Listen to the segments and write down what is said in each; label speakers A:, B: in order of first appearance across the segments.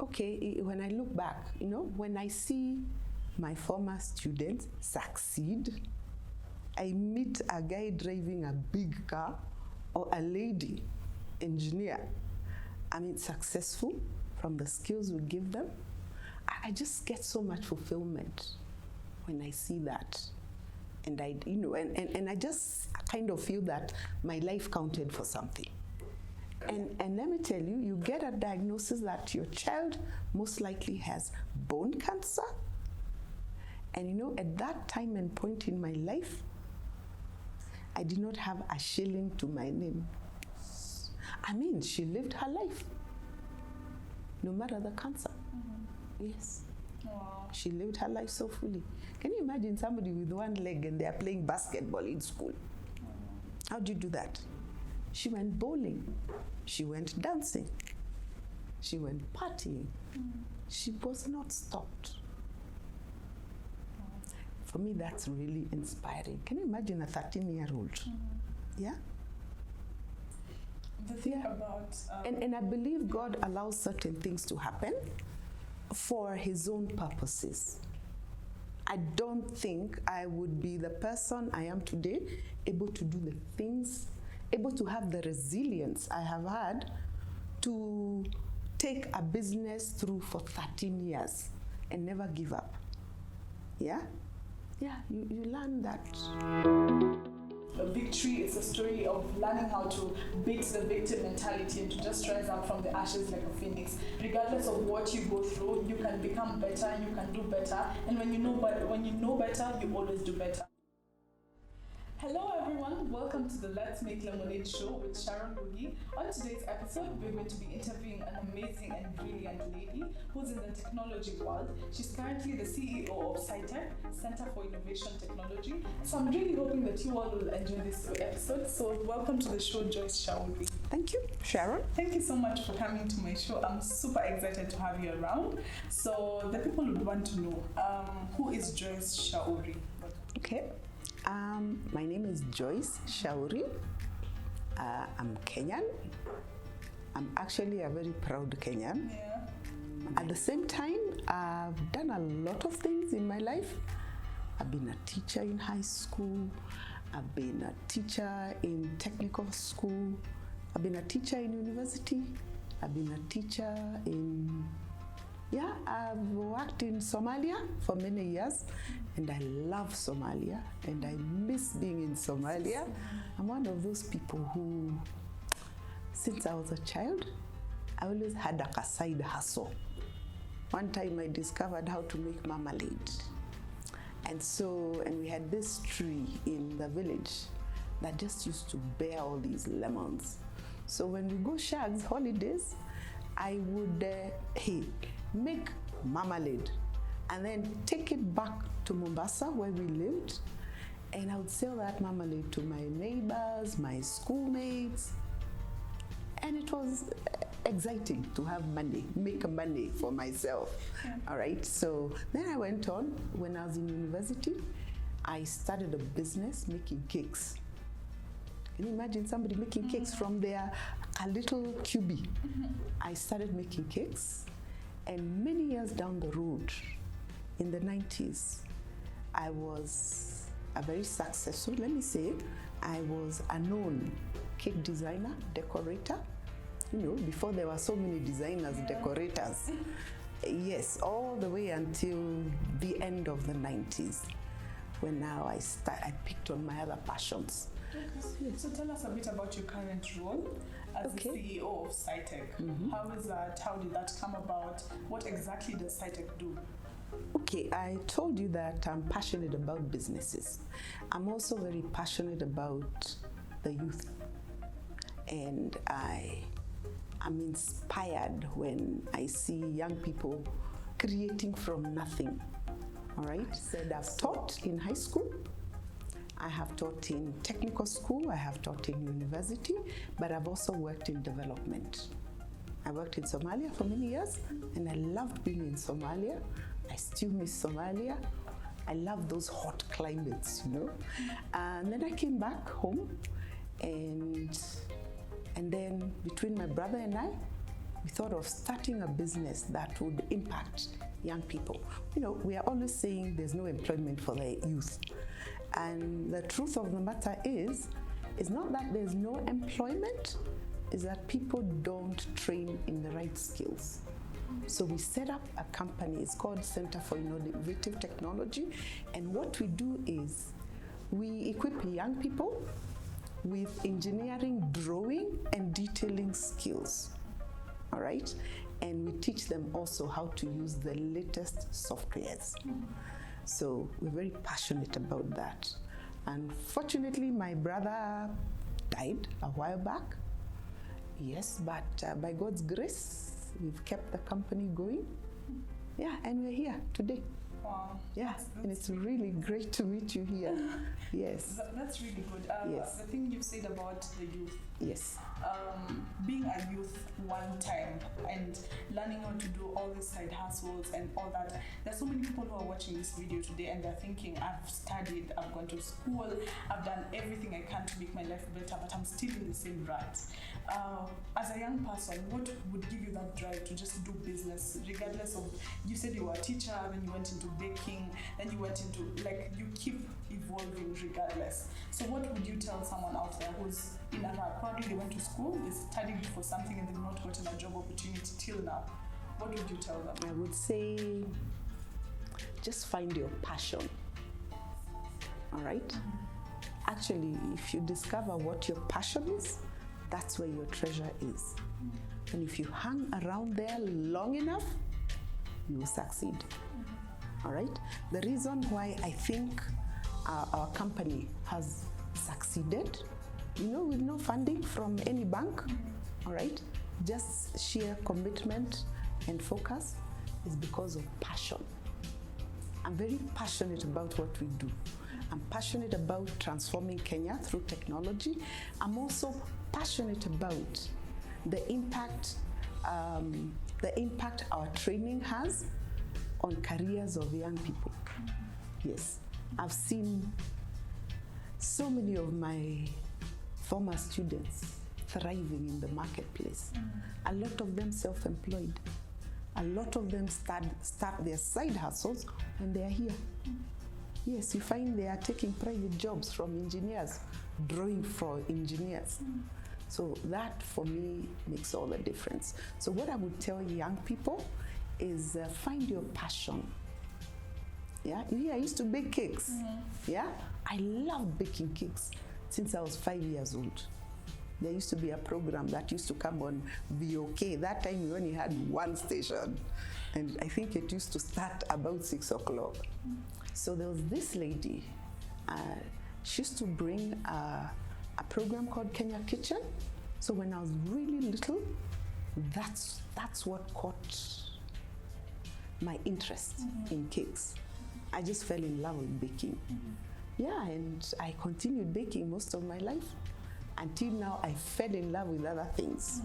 A: okay, when I look back, when I see my former students succeed, I meet a guy driving a big car or a lady engineer, successful from the skills we give them. I just get so much fulfillment when I see that. And I just kind of feel that my life counted for something. And let me tell you, you get a diagnosis that your child most likely has bone cancer. And at that time and point in my life, I did not have a shilling to my name. She lived her life, no matter the cancer. Mm-hmm. Yes. Wow. She lived her life so fully. Can you imagine somebody with one leg and they are playing basketball in school? Mm-hmm. How do you do that? She went bowling. She went dancing. She went partying. Mm-hmm. She was not stopped. Mm-hmm. For me, that's really inspiring. Can you imagine a 13-year-old? Mm-hmm. Yeah?
B: The thing about...
A: And I believe God allows certain things to happen for his own purposes. I don't think I would be the person I am today, able to do the things, able to have the resilience I have had to take a business through for 13 years and never give up. Yeah? Yeah, you learn that.
B: A victory is a story of learning how to beat the victim mentality and to just rise up from the ashes like a phoenix. Regardless of what you go through, you can become better, you can do better, and when you know better, you always do better. Hello everyone, welcome to the Let's Make Lemonade show with Sharon Ngugi. On today's episode, we're going to be interviewing an amazing and brilliant lady who's in the technology world. She's currently the CEO of Citech, Center for Innovation Technology. So I'm really hoping that you all will enjoy this episode. So welcome to the show, Joyce Cauri.
A: Thank you, Sharon.
B: Thank you so much for coming to my show. I'm super excited to have you around. So the people would want to know, who is Joyce Cauri?
A: Okay. My name is Joyce Cauri. I'm Kenyan. I'm actually a very proud Kenyan.
B: Yeah.
A: At the same time, I've done a lot of things in my life. I've been a teacher in high school. I've been a teacher in technical school. I've been a teacher in university. I've been a teacher in... Yeah, I've worked in Somalia for many years, and I love Somalia, and I miss being in Somalia. I'm one of those people who, since I was a child, I always had a side hustle. One time I discovered how to make marmalade. And we had this tree in the village that just used to bear all these lemons. So when we go shags, holidays, I would, make marmalade and then take it back to Mombasa where we lived, and I would sell that marmalade to my neighbors, my schoolmates, and it was exciting to have money, make money for myself. Yeah. All right, so then I went on. When I was in university, I started a business making cakes. Can you imagine somebody making cakes from a little cubie? I started making cakes. And many years down the road, in the 90s, I was a very successful, I was a known cake designer, decorator. Before there were so many designers, decorators. Yes, all the way until the end of the 90s, when now I picked on my other passions.
B: Okay. So tell us a bit about your current role as the CEO of Citech. Mm-hmm. How is that? How did that come about? What exactly does Citech do?
A: Okay, I told you that I'm passionate about businesses. I'm also very passionate about the youth. And I'm inspired when I see young people creating from nothing. All right? I've taught in high school. I have taught in technical school, I have taught in university, but I've also worked in development. I worked in Somalia for many years, and I loved being in Somalia. I still miss Somalia. I love those hot climates, And then I came back home, and then between my brother and I, we thought of starting a business that would impact young people. You know, we are always saying there's no employment for the youth. And the truth of the matter is not that there's no employment, is that people don't train in the right skills. So we set up a company, it's called Center for Innovative Technology, and what we do is we equip young people with engineering, drawing, and detailing skills, all right? And we teach them also how to use the latest softwares. So we're very passionate about that. Unfortunately, my brother died a while back. Yes, but by God's grace, we've kept the company going. Yeah, and we're here today.
B: Wow.
A: Yeah, and it's really great to meet you here. Yes.
B: That's really good.
A: Yes.
B: The thing you said about the youth.
A: Yes.
B: Being a youth one time and learning how to do all these side hustles and all that. There's so many people who are watching this video today and they're thinking, I've studied, I've gone to school, I've done everything I can to make my life better, but I'm still in the same rut. As a young person, what would give you that drive to just do business, regardless of, you said you were a teacher, then you went into baking, then you went into, like, you keep evolving regardless. So what would you tell someone out there who's in a rut? Probably they went to school, they studied for something and they've not gotten a job opportunity till now. What would you tell them?
A: I would say just find your passion, all right? Actually, if you discover what your passion is, that's where your treasure is. And if you hang around there long enough, you will succeed, all right? The reason why I think our company has succeeded, you know, with no funding from any bank, all right? Just sheer commitment and focus is because of passion. I'm very passionate about what we do. I'm passionate about transforming Kenya through technology. I'm also passionate about the impact our training has on careers of young people. Yes, I've seen so many of my former students thriving in the marketplace. A lot of them self-employed. A lot of them start their side hustles when they are here. Yes, you find they are taking private jobs from engineers, drawing for engineers. So that, for me, makes all the difference. So what I would tell young people is find your passion. Yeah, I used to bake cakes. Yeah, I loved baking cakes since I was 5 years old. There used to be a program that used to come on VOK. That time we only had one station. And I think it used to start about 6 o'clock. So there was this lady, she used to bring a program called Kenya Kitchen. So when I was really little, that's what caught my interest in cakes. I just fell in love with baking. Yeah, and I continued baking most of my life until now I fell in love with other things.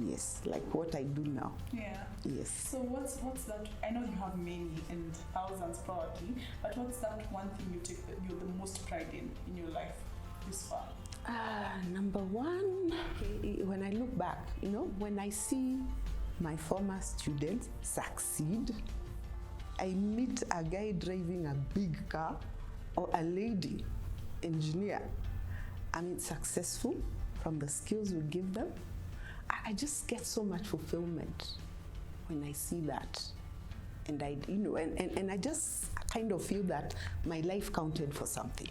A: Yes, like what I do now.
B: Yeah.
A: Yes.
B: So what's that? I know you have many and thousands probably, but what's that one thing you're the most pride in your life this far?
A: Number one, when I look back, you know, when I see my former students succeed, I meet a guy driving a big car or a lady engineer, I mean, successful from the skills we give them. I just get so much fulfillment when I see that. And and I just kind of feel that my life counted for something.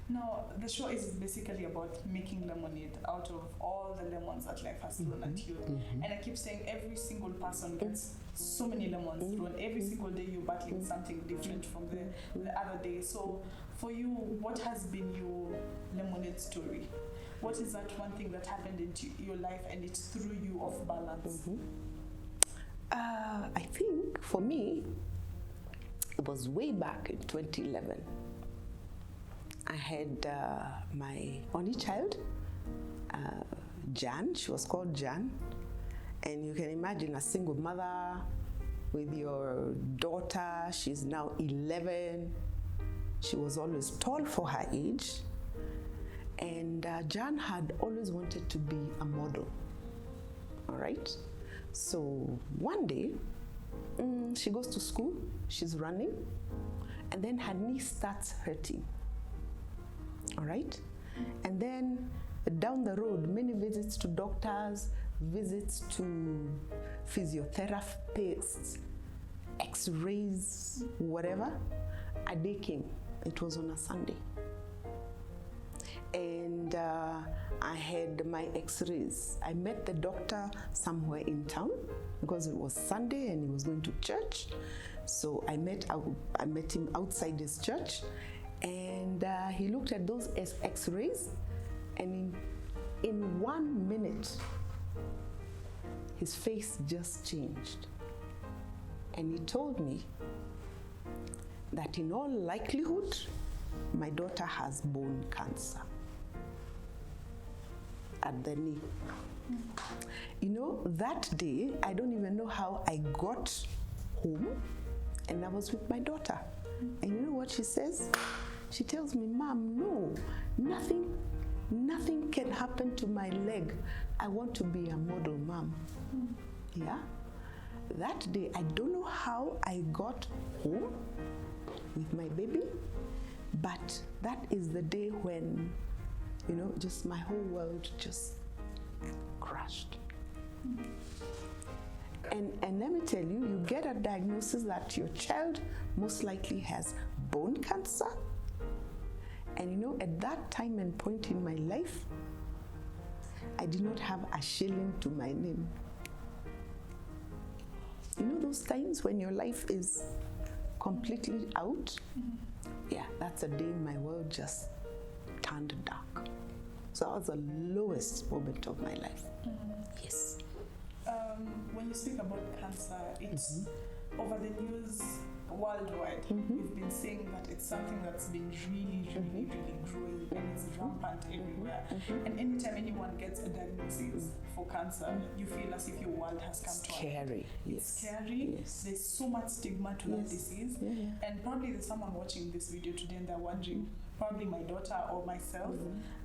B: No, the show is basically about making lemonade out of all the lemons that life has thrown at you. And I keep saying every single person gets so many lemons thrown. Every single day you're battling something different from the other day. So for you, what has been your lemonade story? What is that one thing that happened into your life and it threw you off balance?
A: I think for me, it was way back in 2011. I had my only child, Jan. She was called Jan. And you can imagine a single mother with your daughter. She's now 11. She was always tall for her age. And Jan had always wanted to be a model. all right? So one day, she goes to school, she's running, and then her knee starts hurting, all right? And then down the road, many visits to doctors, visits to physiotherapists, x-rays, whatever. A day came, it was on a Sunday. And I had my x-rays. I met the doctor somewhere in town because it was Sunday and he was going to church. So I met him outside his church, and he looked at those x-rays, and in 1 minute, his face just changed. And he told me that in all likelihood, my daughter has bone cancer at the knee. You know, that day, I don't even know how I got home, and I was with my daughter. And you know what she says? She tells me, Mom, no, nothing can happen to my leg. I want to be a model, Mom. Yeah? That day, I don't know how I got home with my baby, but that is the day when, you know, just my whole world just crashed. And let me tell you, you get a diagnosis that your child most likely has bone cancer. And you know, at that time and point in my life, I did not have a shilling to my name. You know those times when your life is completely out? Yeah, that's a day my world just turned dark. So that was the lowest moment of my life. Yes.
B: When you speak about cancer, it's over the news worldwide. We've been saying that it's something that's been really growing, and it's rampant everywhere. And anytime anyone gets a diagnosis for cancer, you feel as if your world has come to an end. It's scary. Yes. There's so much stigma to that disease. And probably there's someone watching this video today and they're wondering, probably my daughter or myself,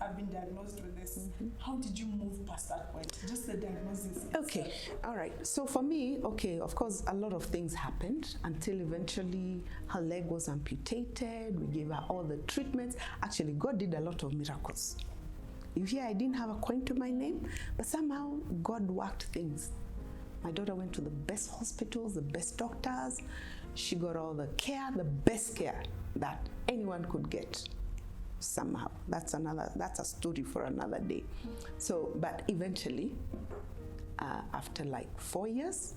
B: I've been diagnosed with this. How did you move past that point? Just the diagnosis
A: Okay, all right. So for me, okay, of course, a lot of things happened until eventually her leg was amputated. We gave her all the treatments. Actually, God did a lot of miracles. You hear, I didn't have a coin to my name, but somehow God worked things. My daughter went to the best hospitals, the best doctors. She got all the care, the best care that anyone could get. Somehow, that's a story for another day. So, but eventually, after like 4 years,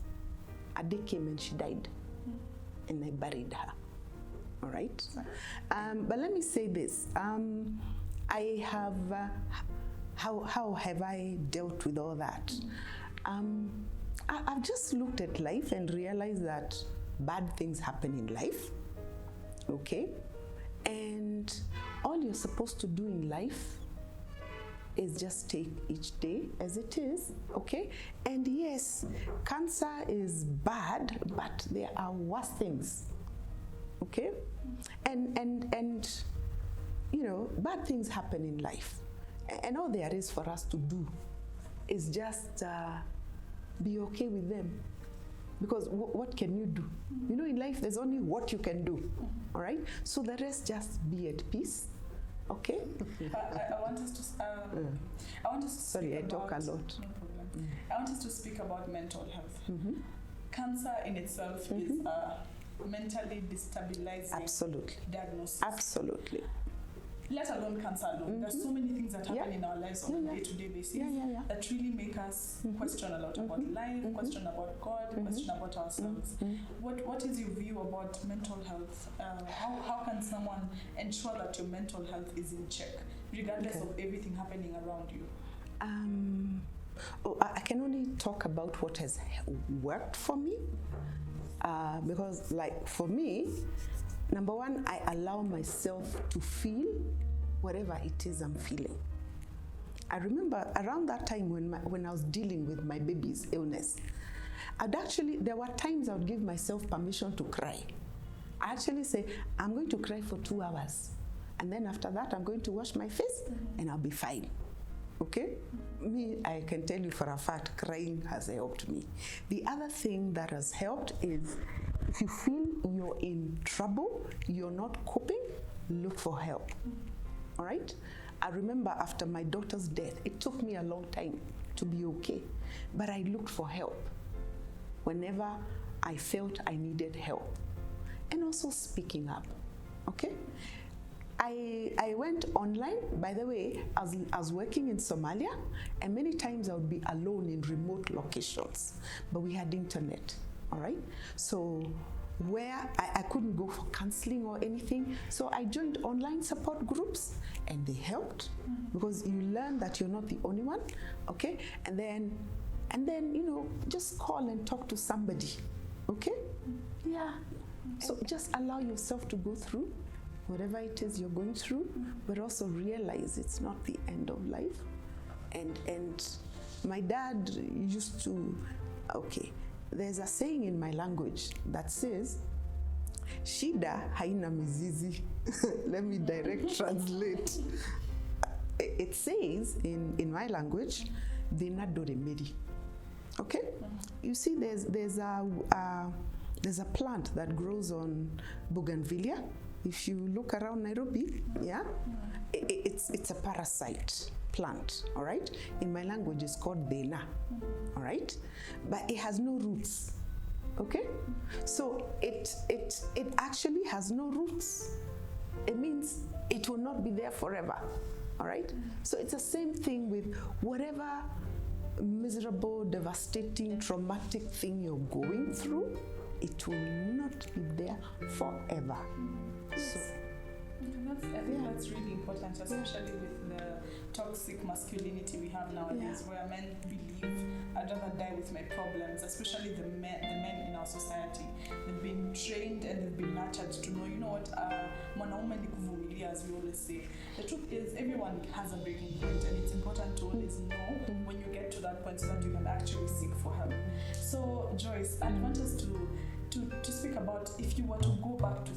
A: a day came and she died, and I buried her. All right. But let me say this: I have how have I dealt with all that? I've just looked at life and realized that bad things happen in life. Okay. And all you're supposed to do in life is just take each day as it is, okay? And yes, cancer is bad, but there are worse things, okay? And you know, bad things happen in life. And all there is for us to do is just be okay with them. Because what can you do? You know, in life, there's only what you can do, all right? So the rest, just be at peace, okay?
B: I want us to
A: Sorry, I talk a lot.
B: No problem. I want us to speak about mental health. Cancer in itself is a mentally destabilizing diagnosis.
A: Absolutely.
B: Let alone cancer alone. There's so many things that happen in our lives on a day-to-day basis that really make us question a lot about life, question about God, question about ourselves. What is your view about mental health? How can someone ensure that your mental health is in check, regardless of everything happening around you?
A: I can only talk about what has worked for me, because like for me, number one, I allow myself to feel whatever it is I'm feeling. I remember around that time when I was dealing with my baby's illness, there were times I would give myself permission to cry. I actually say, I'm going to cry for 2 hours. And then after that, I'm going to wash my face and I'll be fine. Okay? Me, I can tell you for a fact, crying has helped me. The other thing that has helped is if you feel you're in trouble, you're not coping, look for help. All right? I remember after my daughter's death, it took me a long time to be okay, but I looked for help whenever I felt I needed help. And also speaking up, okay? I went online. By the way, I was working in Somalia, and many times I would be alone in remote locations, but we had internet, all right? So where I couldn't go for counseling or anything, so I joined online support groups, and they helped because you learn that you're not the only one, okay? And then just call and talk to somebody, okay? Yeah. So just allow yourself to go through whatever it is you're going through, but also realize it's not the end of life. And my dad used to, okay, there's a saying in my language that says, shida haina mizizi. Let me direct translate. It says in my language, dena dore meri. Okay? You see, there's a plant that grows on bougainvillea. If you look around Nairobi, yeah, it's a parasite plant, all right? In my language, it's called dena, all right? But it has no roots, okay? So it actually has no roots. It means it will not be there forever, all right? So it's the same thing with whatever miserable, devastating, traumatic thing you're going through, it will not be there forever. So
B: I think that's really important, especially with the toxic masculinity we have nowadays, where men believe I'd rather die with my problems, especially the men in our society. They've been trained and they've been nurtured to know, you know what, mwanaume ni kuvumilia, as we always say. The truth is, everyone has a breaking point, and it's important to always know when you get to that point so that you can actually seek for help. So, Joyce, I want us to speak about if you were to go back to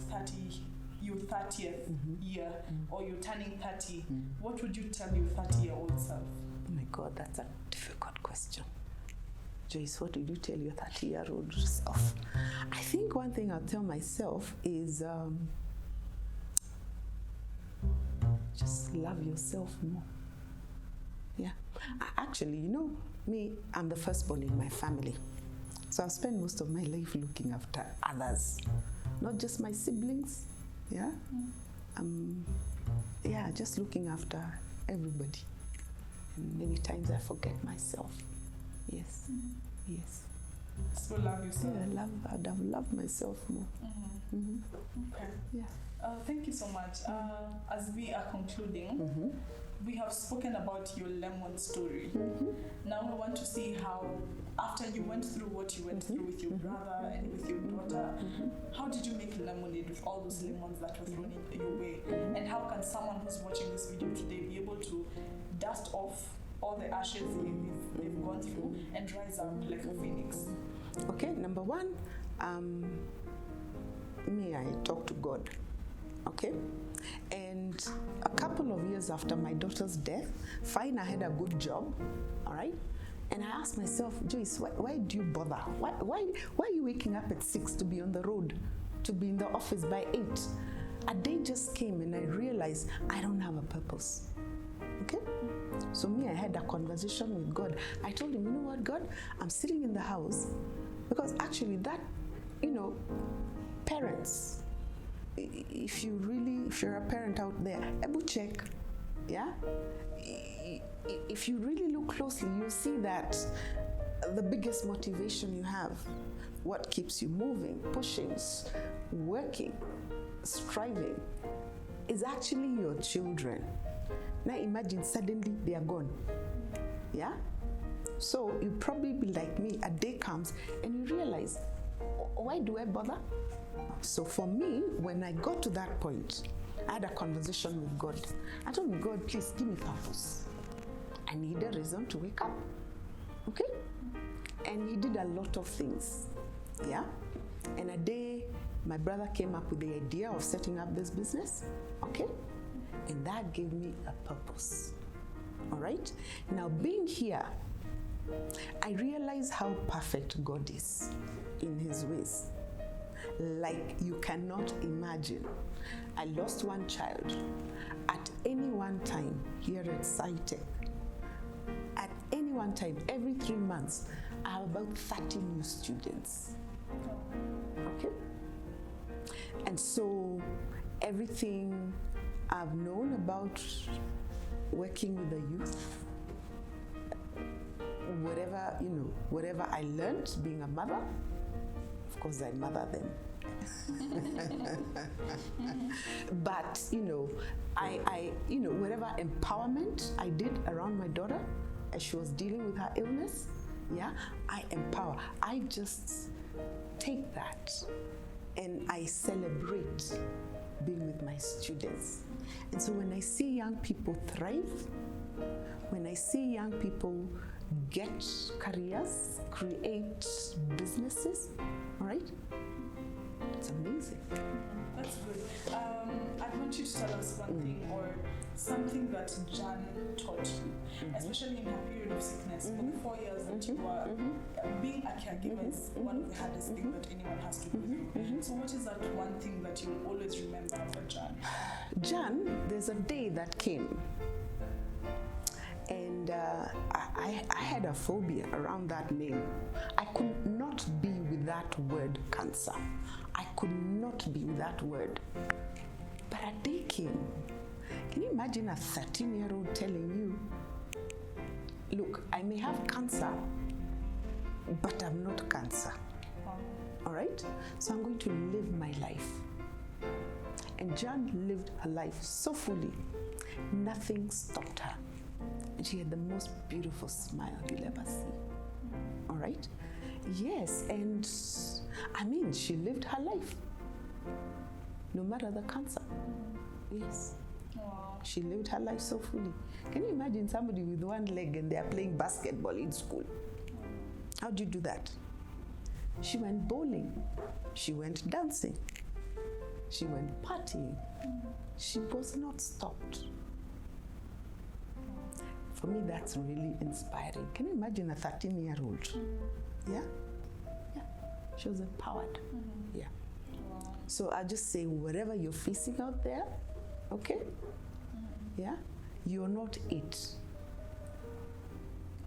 B: your 30th year, or you're turning 30, what would you tell your 30-year-old self?
A: Oh my God, that's a difficult question. Joyce, what would you tell your 30-year-old self? I think one thing I'll tell myself is just love yourself more. Yeah. Actually, you know, me, I'm the firstborn in my family. So I've spent most of my life looking after others, not just my siblings. Yeah, just looking after everybody. And many times I forget myself. Yes, yes.
B: So love yourself.
A: Yeah, I'd have loved myself more.
B: Okay.
A: Yeah.
B: Thank you so much. As we are concluding, we have spoken about your lemon story. Now we want to see how, after you went through what you went through with your brother and with your daughter, how did you make lemonade with all those lemons that were thrown in your way? And how can someone who's watching this video today be able to dust off all the ashes they've gone through and rise up like a phoenix?
A: Okay, number one, I talk to God. Okay, and a couple of years after my daughter's death, fine, I had a good job, all right, and I asked myself, Joyce, why do you bother? Why are you waking up at 6 to be on the road, to be in the office by 8? A day just came and I realized I don't have a purpose. Okay, so I had a conversation with God. I told him, you know what, God, I'm sitting in the house, because actually that, parents, if you're a parent out there, ebu check, yeah? If you really look closely, you'll see that the biggest motivation you have, what keeps you moving, pushing, working, striving, is actually your children. Now imagine suddenly they are gone, yeah? So you probably be like me, a day comes and you realize, why do I bother? So for me, when I got to that point, I had a conversation with God. I told him, God, please give me purpose. I need a reason to wake up. Okay? And he did a lot of things. Yeah? And a day, my brother came up with the idea of setting up this business. Okay? And that gave me a purpose. All right? Now, being here, I realize how perfect God is in his ways. Like you cannot imagine. I lost one child. At any one time here at Citech, at any one time, every 3 months, I have about 30 new students. Okay? And so everything I've known about working with the youth, whatever I learned being a mother, of course I mother them. But whatever empowerment I did around my daughter as she was dealing with her illness, I empower. I just take that and I celebrate being with my students. And so when I see young people thrive, when I see young people get careers, create businesses, all right? It's amazing.
B: That's good. I want you to tell us one thing or something that Jan taught you, especially in her period of sickness, for the 4 years that you were being a caregiver is one of the hardest things that anyone has to go through. So what is that one thing that you will always remember about Jan?
A: Jan, there's a day that came, and I had a phobia around that name. I could not be with that word cancer. I could not be with that word. But a day came. Can you imagine a 13-year-old telling you, look, I may have cancer, but I'm not cancer. All right? So I'm going to live my life. And Jan lived her life so fully. Nothing stopped her. And she had the most beautiful smile you'll ever see. All right? Yes, and I mean, she lived her life. No matter the cancer. Yes.
B: Wow.
A: She lived her life so fully. Can you imagine somebody with one leg and they are playing basketball in school? How do you do that? She went bowling. She went dancing. She went partying. She was not stopped. For me, that's really inspiring. Can you imagine a 13-year-old? Yeah? Yeah. She was empowered. Yeah.
B: Wow.
A: So I just say, whatever you're facing out there, okay? Yeah? You're not it.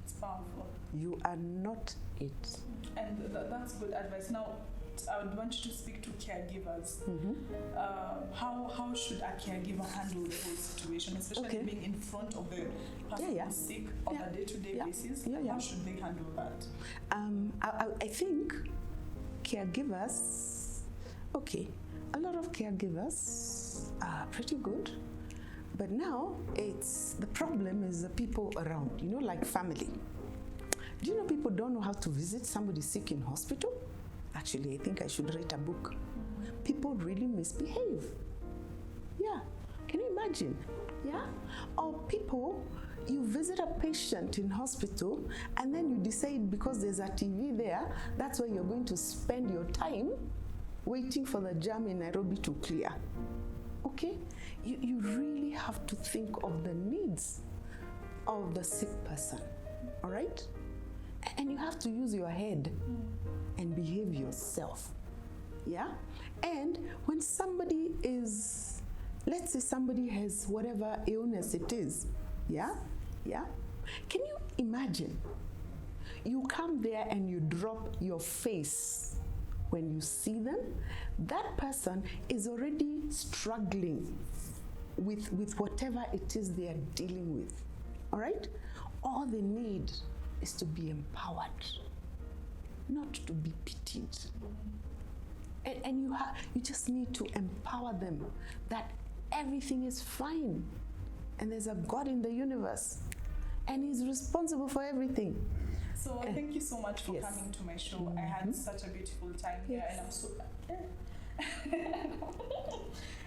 B: It's powerful.
A: You are not it.
B: And that's good advice. Now, I would want you to speak to caregivers. How should a caregiver handle the whole situation, especially being in front of the person who's sick on a day-to-day basis? How should they handle that?
A: I think caregivers, a lot of caregivers are pretty good, but now the problem is the people around, like family. Do you know people don't know how to visit somebody sick in hospital? Actually, I think I should write a book. People really misbehave. Yeah. Can you imagine? Yeah. Or people, you visit a patient in hospital and then you decide because there's a TV there, that's where you're going to spend your time waiting for the jam in Nairobi to clear. Okay? You really have to think of the needs of the sick person. All right? And you have to use your head and behave yourself. Yeah? And when somebody is, let's say somebody has whatever illness it is, yeah? Can you imagine? You come there and you drop your face when you see them. That person is already struggling with whatever it is they are dealing with. All right? All they need is to be empowered, not to be pitied. And you just need to empower them that everything is fine and there's a God in the universe and he's responsible for everything.
B: So thank you so much for coming to my show. I had such a beautiful time here and I'm so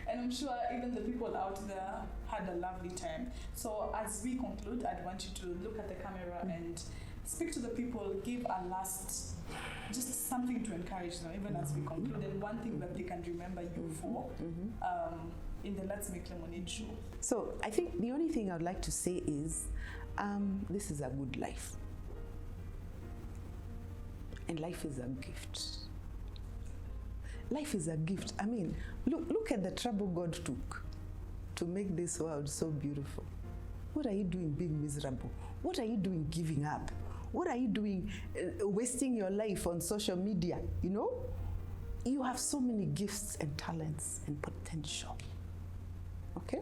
B: and I'm sure even the people out there had a lovely time. So as we conclude, I'd want you to look at the camera and speak to the people, give a last, just something to encourage them, even as we conclude, and one thing that they can remember you for in the Let's Make Lemonade show.
A: So I think the only thing I'd like to say is, this is a good life. And life is a gift. Life is a gift. I mean, look at the trouble God took to make this world so beautiful. What are you doing being miserable? What are you doing giving up? What are you doing wasting your life on social media? You know? You have so many gifts and talents and potential. Okay?